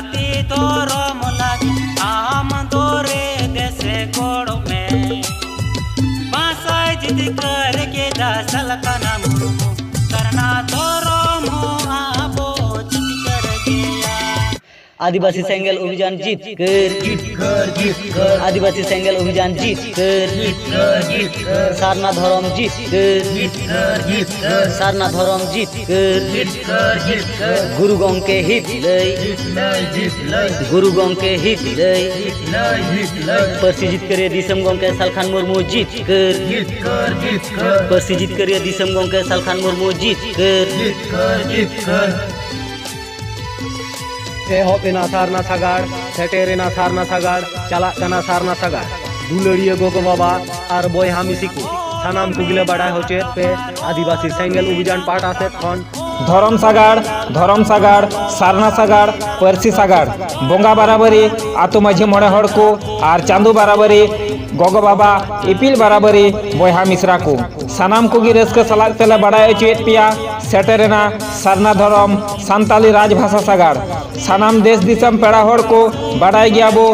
जाति धर्म लागी आम दोरे देशे गोड़ में बासाय जिद करके दासल का नाम करना धर्म आबो जिद कर गया। आदिवासी सेंगल अभियान जीत कर आदिवासी सेंगल अभियान जीत कर सारना धर्म जीत कर सारना धर्म जीत कर गुरु गंके हित गुरु गंके हित परसी जीत कर दिसम गंके सालखान मुर्मू जीत कर परसी जीत कर दिसम गंके सालखान मुर्मू जीत कर एहबेना सारना सागाड़ सेटेरेना सारना सागाड़ चला कना सारना सागाड़ दुलड़िया गोगो बाबा और बयहा मिसिकु सानाम कुगिले बाडाय होचे पे आदिवासी सेंगल अभियान पाटा से खन धरम सागाड़ सारना सागाड़ परसी सागाड़ बोंगा बराबरी आतु माझी मोड़े हड़ को और चांदू बराबरी गोगो बाबा इपिल बराबरी बयहा मिश्रा को सानाम कुगी रस्क सलाक तेले बाडाय चेत पिया सेटेरेना सारना धरम सान्ताली राजभाषा सागाड़ सानाम देश दिसम पेड़ा हड़ को बाडाय गया बो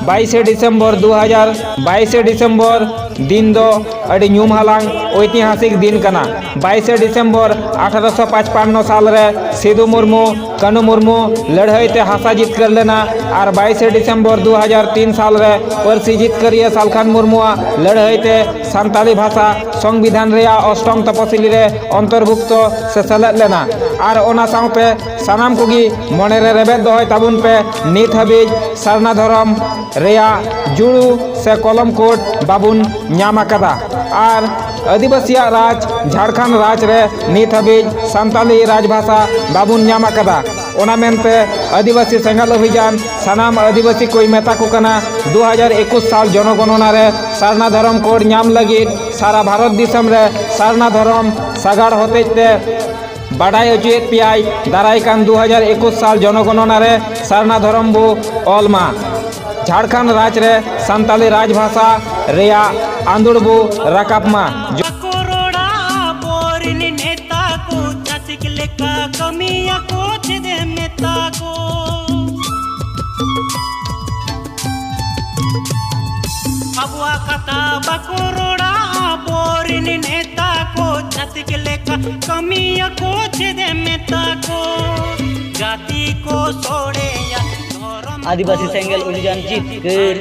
22 डिसेम्बर 2022 डिसेम्बर दिन दो अड़ी ᱧᱩᱢ हालांग ऐतिहासिक दिन कना 22 डिसेम्बर 1855 साल रे सिदू मुर्मू कनु मुर्मू लड़ाई ते हासा जीत कर लेना और 22 डिसेम्बर 2003 साल रे परसी जीत करिए सालखान मुर्मू लड़ाई ते सान्ताली भाषा संविधान रे अष्टम तपसिली रे अंतर्भुक्त से सेलेद लेना और ओना साउते सानाम कोगी मने रे रेबेद दोहय ताबुन पे नित हबीज सारना धरम रेया जुड़ू से कलम कोड बाबुन ᱧᱟᱢ ᱟᱠᱟᱫᱟ और आदिवासी राज झारखंड राज रे नित हबीज सान्ताली राजभाषा बाबुन ᱧᱟᱢ ᱟᱠᱟᱫᱟ ओना मेनते आदिवासी सेंगल अभियान सानाम आदिवासी कोई मेता को कना 2021 साल जनगणना रे सारना धरम कोड ᱧᱟᱢ लगी सारा भारत दिसम रे सारना धरम सागाड़ होतेते बाडाय अचुएत पियाय दाराय कान 2021 साल जनगणना रे सारना धरम बो ओलमा झारखंड राज रे सान्ताली राजभाषा रेया आंदोड़बो राकापमा करोड़ा बोरिन नेता को चाचिक लेका कमिया को दे नेता को अबुआ कथा बकरोड़ा बोरिन नेता को चाचिक लेका कमिया को दे नेता को जाति को छोड़े या आदिवासी सेंगल अभियान जीत कर